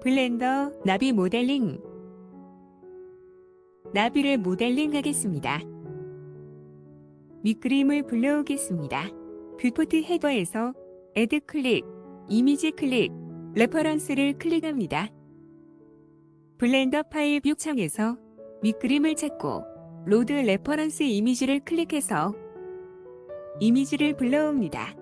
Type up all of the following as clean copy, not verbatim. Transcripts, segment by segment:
블렌더 나비 모델링. 나비를 모델링하겠습니다. 밑그림을 불러오겠습니다. 뷰포트 헤더에서 애드 클릭, 이미지 클릭, 레퍼런스를 클릭합니다. 블렌더 파일 뷰 창에서 밑그림을 찾고 로드 레퍼런스 이미지를 클릭해서 이미지를 불러옵니다.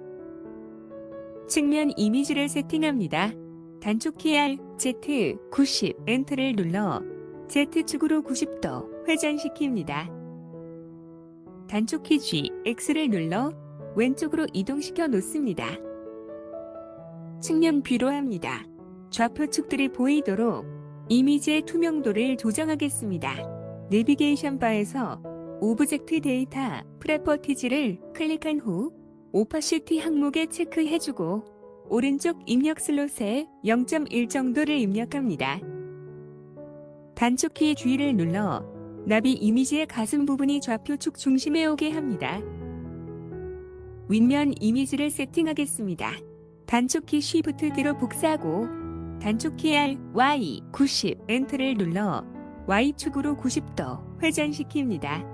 측면 이미지를 세팅합니다. 단축키 R, Z, 90, 엔터를 눌러 Z축으로 90도 회전시킵니다. 단축키 G, X를 눌러 왼쪽으로 이동시켜 놓습니다. 측면 뷰로 합니다. 좌표축들이 보이도록 이미지의 투명도를 조정하겠습니다. 내비게이션 바에서 오브젝트 데이터 프로퍼티즈를 클릭한 후 오파시티 항목에 체크해주고 오른쪽 입력 슬롯에 0.1 정도를 입력합니다. 단축키 G를 눌러 나비 이미지의 가슴 부분이 좌표축 중심에 오게 합니다. 윗면 이미지를 세팅하겠습니다. 단축키 Shift D로 복사하고 단축키 R, Y, 90, 엔터를 눌러 Y축으로 90도 회전시킵니다.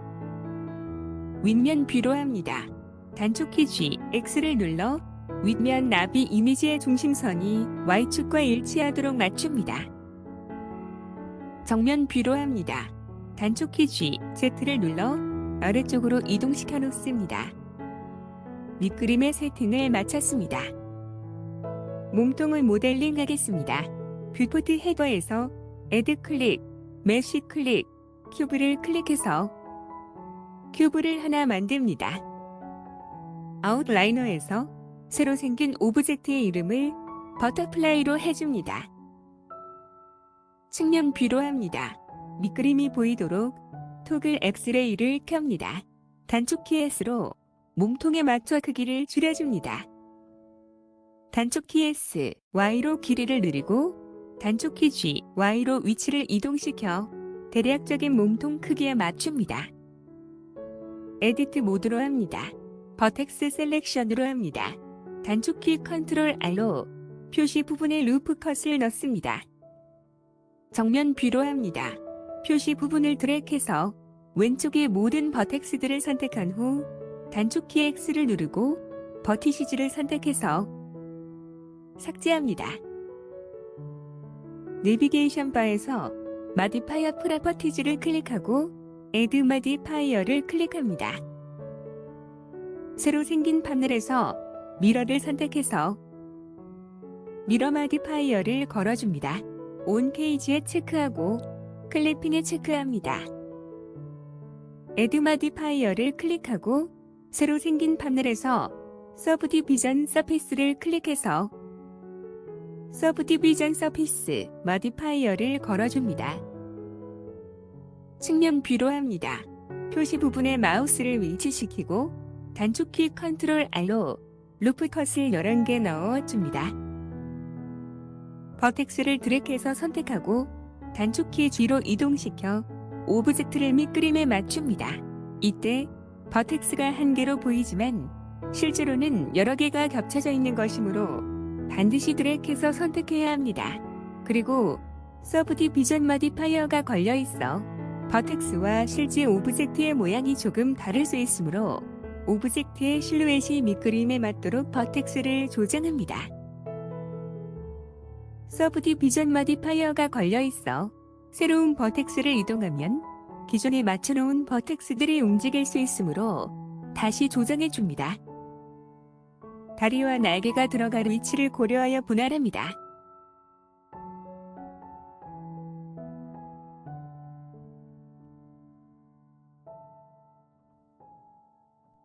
윗면 뷰로 합니다. 단축키 G, X를 눌러 윗면 나비 이미지의 중심선이 Y축과 일치하도록 맞춥니다. 정면 뷰로 합니다. 단축키 G, Z를 눌러 아래쪽으로 이동시켜 놓습니다. 밑그림의 세팅을 마쳤습니다. 몸통을 모델링 하겠습니다. 뷰포트 헤더에서 애드 클릭, 메쉬 클릭, 큐브를 클릭해서 큐브를 하나 만듭니다. 아웃라이너에서 새로 생긴 오브젝트의 이름을 버터플라이로 해줍니다. 측면 뷰로 합니다. 밑그림이 보이도록 토글 엑스레이를 켭니다. 단축키 S로 몸통에 맞춰 크기를 줄여줍니다. 단축키 S, Y로 길이를 늘리고 단축키 G, Y로 위치를 이동시켜 대략적인 몸통 크기에 맞춥니다. 에디트 모드로 합니다. 버텍스 셀렉션으로 합니다. 단축키 컨트롤 R로 표시 부분에 루프 컷을 넣습니다. 정면 뷰로 합니다. 표시 부분을 드래그해서 왼쪽의 모든 버텍스들을 선택한 후 단축키 X를 누르고 버티시즈를 선택해서 삭제합니다. 내비게이션 바에서 마디파이어 프로퍼티즈를 클릭하고 애드 마디파이어를 클릭합니다. 새로 생긴 파넬에서 미러를 선택해서 미러 마디파이어를 걸어줍니다. 온 페이지에 체크하고 클리핑에 체크합니다. 애드 마디파이어를 클릭하고 새로 생긴 파넬에서 서브디비전 서피스를 클릭해서 서브디비전 서피스 마디파이어를 걸어줍니다. 측면 뷰로 합니다. 표시 부분에 마우스를 위치시키고 단축키 컨트롤 R로 루프 컷을 11개 넣어줍니다. 버텍스를 드래그해서 선택하고 단축키 G로 이동시켜 오브젝트를 밑그림에 맞춥니다. 이때 버텍스가 한 개로 보이지만 실제로는 여러 개가 겹쳐져 있는 것이므로 반드시 드래그해서 선택해야 합니다. 그리고 서브디비전 마디파이어가 걸려있어 버텍스와 실제 오브젝트의 모양이 조금 다를 수 있으므로 오브젝트의 실루엣이 밑그림에 맞도록 버텍스를 조정합니다. 서브디비전 마디파이어가 걸려있어 새로운 버텍스를 이동하면 기존에 맞춰놓은 버텍스들이 움직일 수 있으므로 다시 조정해줍니다. 다리와 날개가 들어갈 위치를 고려하여 분할합니다.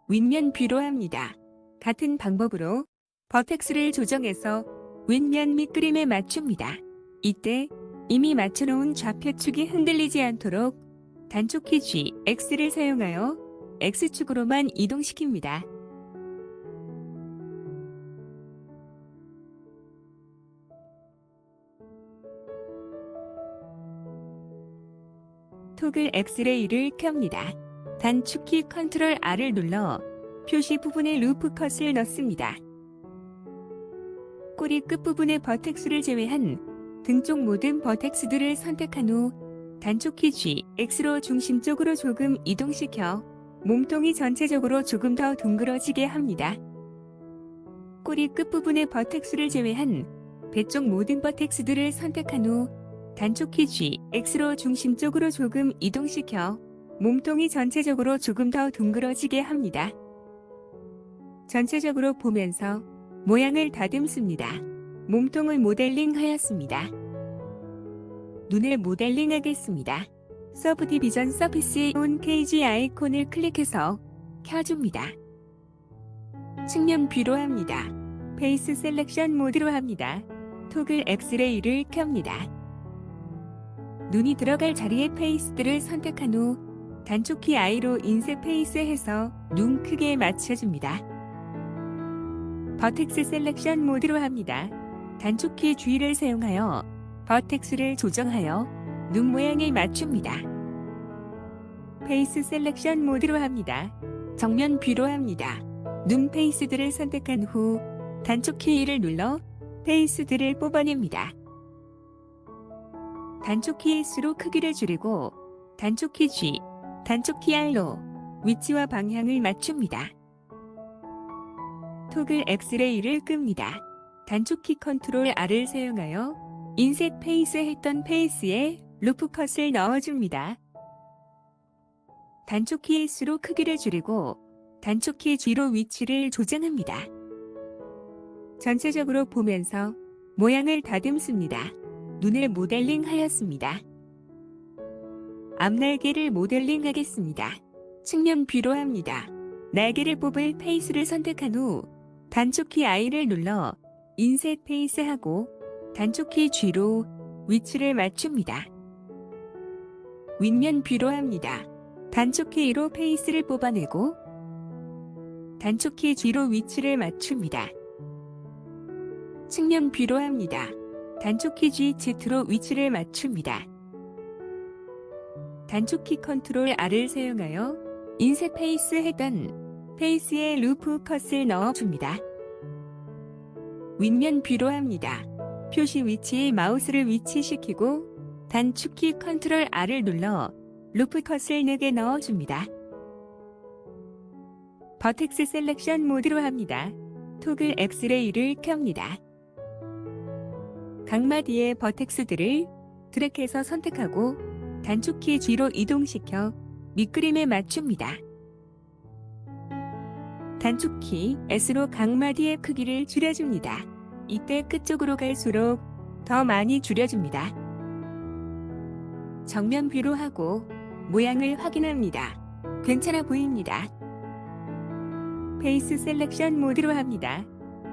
윗면 뷰로 합니다. 같은 방법으로 버텍스를 조정해서 윗면 밑그림에 맞춥니다. 이때 이미 맞춰놓은 좌표축이 흔들리지 않도록 단축키 G, X를 사용하여 X축으로만 이동시킵니다. 토글 엑스레이를 켭니다. 단축키 컨트롤 R을 눌러 표시 부분에 루프 컷을 넣습니다. 꼬리 끝부분의 버텍스를 제외한 등 쪽 모든 버텍스들을 선택한 후 단축키 G, X로 중심 쪽으로 조금 이동시켜 몸통이 전체적으로 조금 더 둥그러지게 합니다. 꼬리 끝부분의 버텍스를 제외한 배 쪽 모든 버텍스들을 선택한 후 단축키 G, X로 중심 쪽으로 조금 이동시켜 몸통이 전체적으로 조금 더 둥그러지게 합니다. 전체적으로 보면서 모양을 다듬습니다. 몸통을 모델링하였습니다. 눈을 모델링하겠습니다. 서브디비전 서피스에 온 케이지 아이콘을 클릭해서 켜줍니다. 측면 뷰로 합니다. 페이스 셀렉션 모드로 합니다. 토글 엑스레이를 켭니다. 눈이 들어갈 자리의 페이스들을 선택한 후 단축키 I로 인쇄 페이스 해서 눈 크기에 맞춰줍니다. 버텍스 셀렉션 모드로 합니다. 단축키 G를 사용하여 버텍스를 조정하여 눈 모양에 맞춥니다. 페이스 셀렉션 모드로 합니다. 정면 뷰로 합니다. 눈 페이스들을 선택한 후 단축키 E를 눌러 페이스들을 뽑아냅니다. 단축키 S로 크기를 줄이고 단축키 G, 단축키 R로 위치와 방향을 맞춥니다. 토글 엑스레이를 끕니다. 단축키 컨트롤 R을 사용하여 인셋 페이스 했던 페이스에 루프 컷을 넣어줍니다. 단축키 S로 크기를 줄이고 단축키 G로 위치를 조정합니다. 전체적으로 보면서 모양을 다듬습니다. 눈을 모델링하였습니다. 앞날개를 모델링하겠습니다. 측면 뷰로 합니다. 날개를 뽑을 페이스를 선택한 후 단축키 I를 눌러 인셋 페이스 하고 단축키 G로 위치를 맞춥니다. 윗면 뷰로 합니다. 단축키 E로 페이스를 뽑아내고 단축키 G로 위치를 맞춥니다. 측면 뷰로 합니다. 단축키 G, Z로 위치를 맞춥니다. 단축키 컨트롤 R을 사용하여 인쇄 페이스 했던 페이스에 루프 컷을 넣어줍니다. 윗면 뷰로 합니다. 표시 위치에 마우스를 위치시키고 단축키 컨트롤 R을 눌러 루프 컷을 4개 넣어줍니다. 버텍스 셀렉션 모드로 합니다. 토글 엑스레이를 켭니다. 각마디의 버텍스들을 드래그해서 선택하고 단축키 G로 이동시켜 밑그림에 맞춥니다. 단축키 S로 각마디의 크기를 줄여줍니다. 이때 끝쪽으로 갈수록 더 많이 줄여줍니다. 정면 뷰로 하고 모양을 확인합니다. 괜찮아 보입니다. 페이스 셀렉션 모드로 합니다.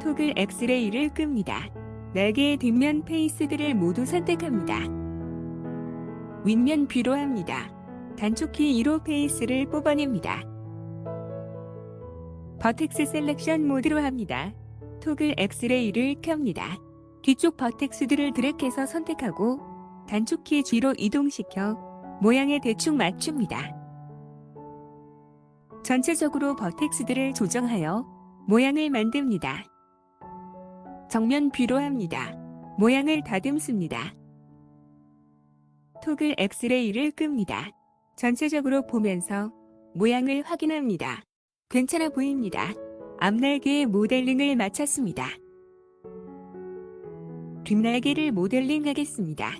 토글 엑스레이를 끕니다. 4개의 뒷면 페이스들을 모두 선택합니다. 윗면 뷰로 합니다. 단축키 E로 페이스를 뽑아냅니다. 버텍스 셀렉션 모드로 합니다. 토글 엑스레이를 켭니다. 뒤쪽 버텍스들을 드래그해서 선택하고 단축키 G로 이동시켜 모양에 대충 맞춥니다. 전체적으로 버텍스들을 조정하여 모양을 만듭니다. 정면 뷰로 합니다. 모양을 다듬습니다. 토글 엑스레이를 끕니다. 전체적으로 보면서 모양을 확인합니다. 괜찮아 보입니다. 앞날개의 모델링을 마쳤습니다. 뒷날개를 모델링하겠습니다.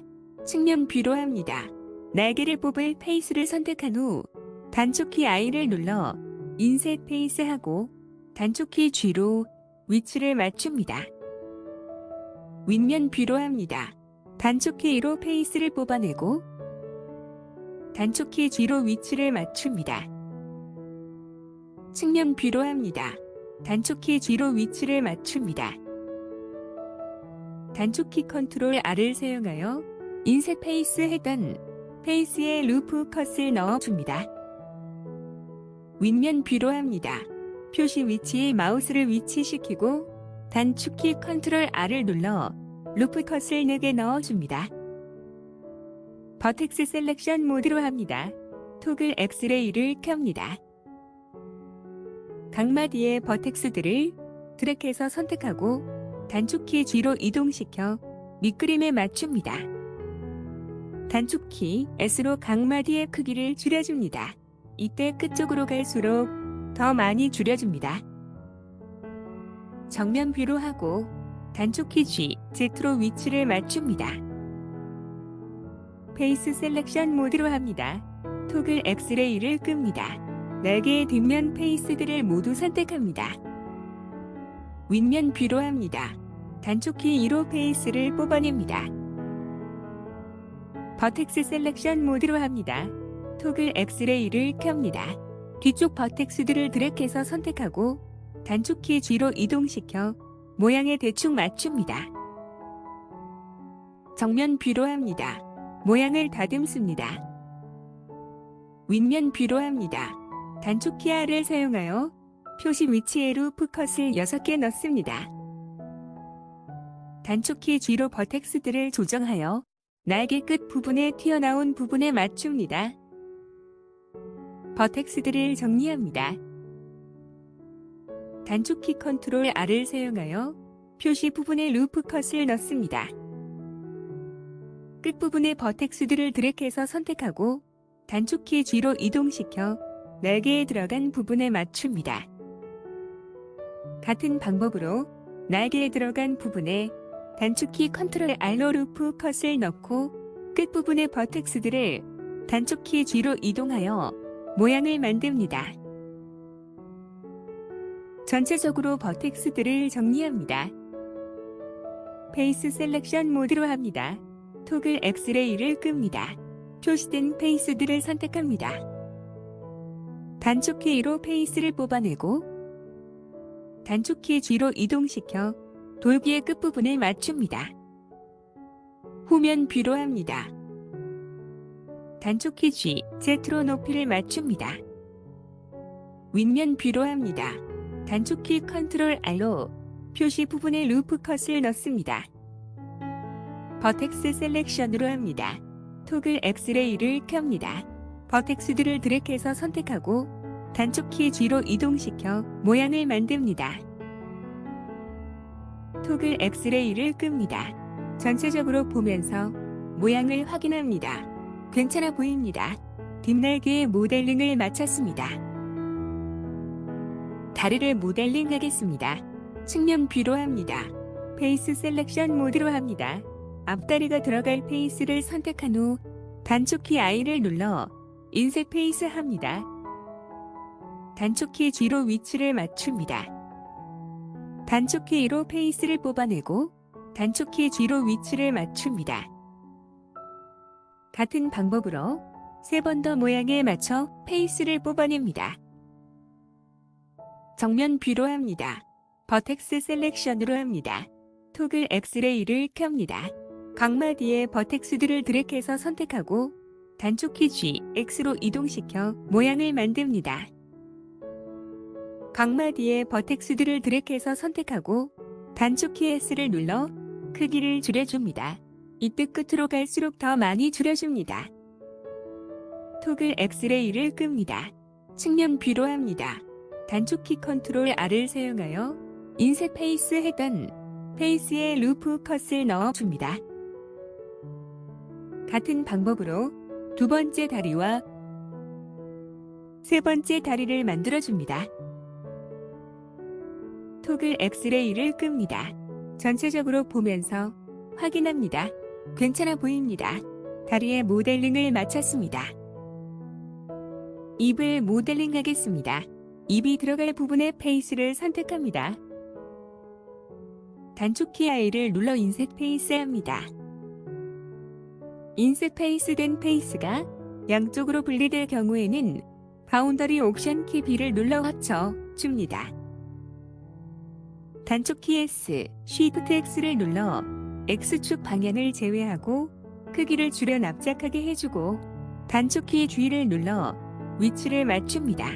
측면 뷰로 합니다. 날개를 뽑을 페이스를 선택한 후 단축키 I를 눌러 인셋 페이스 하고 단축키 G로 위치를 맞춥니다. 윗면 뷰로 합니다. 단축키 E로 페이스를 뽑아내고 단축키 G로 위치를 맞춥니다. 측면 뷰로 합니다. 단축키 G로 위치를 맞춥니다. 단축키 컨트롤 R을 사용하여 인쇄 페이스 했던 페이스에 루프 컷을 넣어줍니다. 윗면 뷰로 합니다. 표시 위치에 마우스를 위치시키고 단축키 컨트롤 R을 눌러 루프 컷을 4개 넣어줍니다. 버텍스 셀렉션 모드로 합니다. 토글 엑스레이를 켭니다. 각마디의 버텍스들을 드래그해서 선택하고 단축키 G로 이동시켜 밑그림에 맞춥니다. 단축키 S로 각마디의 크기를 줄여줍니다. 이때 끝쪽으로 갈수록 더 많이 줄여줍니다. 정면 뷰로 하고 단축키 G, Z로 위치를 맞춥니다. 페이스 셀렉션 모드로 합니다. 토글 엑스레이를 끕니다. 날개의 뒷면 페이스들을 모두 선택합니다. 윗면 뷰로 합니다. 단축키 2로 페이스를 뽑아냅니다. 버텍스 셀렉션 모드로 합니다. 토글 엑스레이를 켭니다. 뒤쪽 버텍스들을 드래그해서 선택하고 단축키 G로 이동시켜 모양에 대충 맞춥니다. 정면 뷰로 합니다. 모양을 다듬습니다. 윗면 뷰로 합니다. 단축키 R을 사용하여 표시 위치에 루프 컷을 6개 넣습니다. 단축키 G로 버텍스들을 조정하여 날개 끝 부분에 튀어나온 부분에 맞춥니다. 버텍스들을 정리합니다. 단축키 컨트롤 R을 사용하여 표시 부분에 루프 컷을 넣습니다. 끝부분의 버텍스들을 드래그해서 선택하고 단축키 G로 이동시켜 날개에 들어간 부분에 맞춥니다. 같은 방법으로 날개에 들어간 부분에 단축키 컨트롤 R로 루프 컷을 넣고 끝부분의 버텍스들을 단축키 G로 이동하여 모양을 만듭니다. 전체적으로 버텍스들을 정리합니다. 페이스 셀렉션 모드로 합니다. 토글 엑스레이를 끕니다. 표시된 페이스들을 선택합니다. 단축키 2로 페이스를 뽑아내고 단축키 G로 이동시켜 돌기의 끝부분에 맞춥니다. 후면 뷰로 합니다. 단축키 G, Z로 높이를 맞춥니다. 윗면 뷰로 합니다. 단축키 컨트롤 R로 표시 부분에 루프 컷을 넣습니다. 버텍스 셀렉션으로 합니다. 토글 엑스레이를 켭니다. 버텍스들을 드래그해서 선택하고 단축키 G로 이동시켜 모양을 만듭니다. 토글 엑스레이를 끕니다. 전체적으로 보면서 모양을 확인합니다. 괜찮아 보입니다. 뒷날개의 모델링을 마쳤습니다. 다리를 모델링하겠습니다. 측면 뷰로 합니다. 페이스 셀렉션 모드로 합니다. 앞다리가 들어갈 페이스를 선택한 후 단축키 I를 눌러 인셋 페이스 합니다. 단축키 G로 위치를 맞춥니다. 단축키 2로 페이스를 뽑아내고 단축키 G로 위치를 맞춥니다. 같은 방법으로 3번 더 모양에 맞춰 페이스를 뽑아냅니다. 정면 뷰로 합니다. 버텍스 셀렉션으로 합니다. 토글 엑스레이를 켭니다. 각마디의 버텍스들을 드래그해서 선택하고 단축키 G, X로 이동시켜 모양을 만듭니다. 각마디의 버텍스들을 드래그해서 선택하고 단축키 S를 눌러 크기를 줄여줍니다. 이때 끝으로 갈수록 더 많이 줄여줍니다. 토글 엑스레이를 끕니다. 측면 뷰로 합니다. 단축키 컨트롤 R을 사용하여 인셋 페이스 했던 페이스에 루프 컷을 넣어줍니다. 같은 방법으로 두 번째 다리와 세 번째 다리를 만들어줍니다. 토글 엑스레이를 끕니다. 전체적으로 보면서 확인합니다. 괜찮아 보입니다. 다리의 모델링을 마쳤습니다. 입을 모델링하겠습니다. 입이 들어갈 부분의 페이스를 선택합니다. 단축키 I를 눌러 인셋 페이스 합니다. 인셋 페이스 된 페이스가 양쪽으로 분리될 경우에는 바운더리 옵션 키 B를 눌러 합쳐 줍니다. 단축키 S, Shift X를 눌러 X축 방향을 제외하고 크기를 줄여 납작하게 해주고 단축키 G를 눌러 위치를 맞춥니다.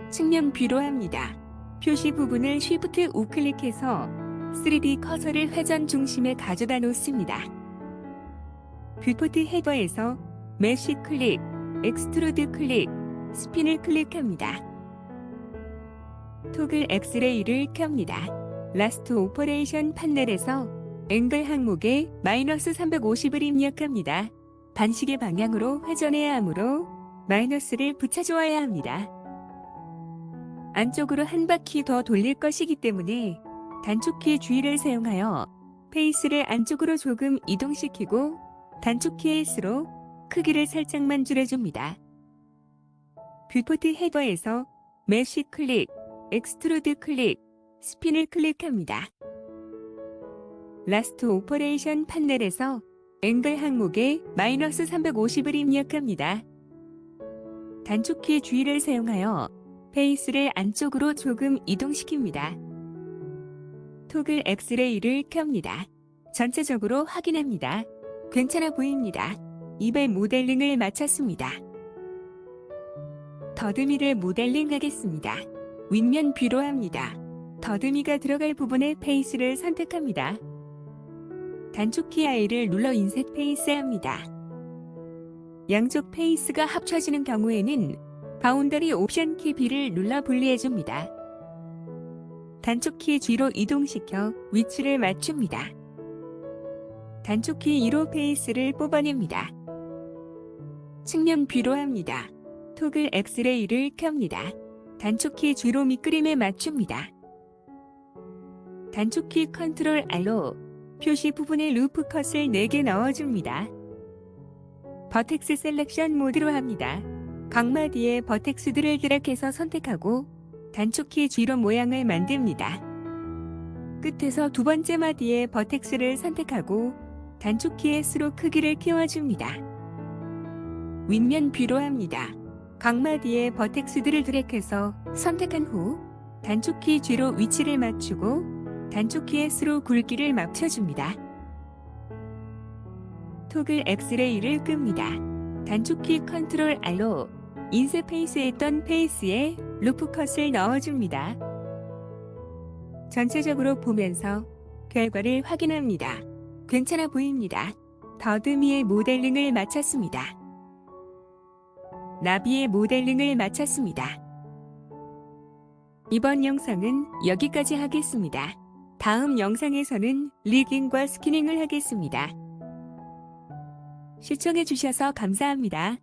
측면 뷰로 합니다. 표시 부분을 Shift 우클릭해서 3D 커서를 회전 중심에 가져다 놓습니다. 뷰포트 헤더에서 메쉬 클릭, 엑스트루드 클릭, 스핀을 클릭합니다. 토글 엑스레이를 켭니다. 라스트 오퍼레이션 판넬에서 앵글 항목에 마이너스 350을 입력합니다. 반시계 방향으로 회전해야 하므로 마이너스를 붙여주어야 합니다. 안쪽으로 한 바퀴 더 돌릴 것이기 때문에 단축키 G를 사용하여 페이스를 안쪽으로 조금 이동시키고 단축키 S로 크기를 살짝만 줄여줍니다. 뷰포트 헤더에서 메쉬 클릭, 엑스트루드 클릭, 스핀을 클릭합니다. 라스트 오퍼레이션 판넬에서 앵글 항목에 마이너스 350을 입력합니다. 단축키 G를 사용하여 페이스를 안쪽으로 조금 이동시킵니다. 토글 엑스레이를 켭니다. 전체적으로 확인합니다. 괜찮아 보입니다. 이발 모델링을 마쳤습니다. 더듬이를 모델링하겠습니다. 윗면 뷰로 합니다. 더듬이가 들어갈 부분의 페이스를 선택합니다. 단축키 I를 눌러 인셋 페이스 합니다. 양쪽 페이스가 합쳐지는 경우에는 바운더리 옵션 키 B를 눌러 분리해줍니다. 단축키 G로 이동시켜 위치를 맞춥니다. 단축키 2로 페이스를 뽑아냅니다. 측면 뷰로 합니다. 토글 엑스레이를 켭니다. 단축키 G로 밑그림에 맞춥니다. 단축키 컨트롤 R로 표시 부분에 루프 컷을 4개 넣어줍니다. 버텍스 셀렉션 모드로 합니다. 각 마디의 버텍스들을 드래그해서 선택하고 단축키 G로 모양을 만듭니다. 끝에서 두 번째 마디의 버텍스를 선택하고 단축키 S로 크기를 키워줍니다. 윗면 뷰로 합니다. 각 마디의 버텍스들을 드래그해서 선택한 후 단축키 G로 위치를 맞추고 단축키 S로 굵기를 맞춰줍니다. 토글 엑스레이를 끕니다. 단축키 컨트롤 R로 인셋 페이스에 있던 페이스에 루프 컷을 넣어줍니다. 전체적으로 보면서 결과를 확인합니다. 괜찮아 보입니다. 더듬이의 모델링을 마쳤습니다. 나비의 모델링을 마쳤습니다. 이번 영상은 여기까지 하겠습니다. 다음 영상에서는 리깅과 스키닝을 하겠습니다. 시청해주셔서 감사합니다.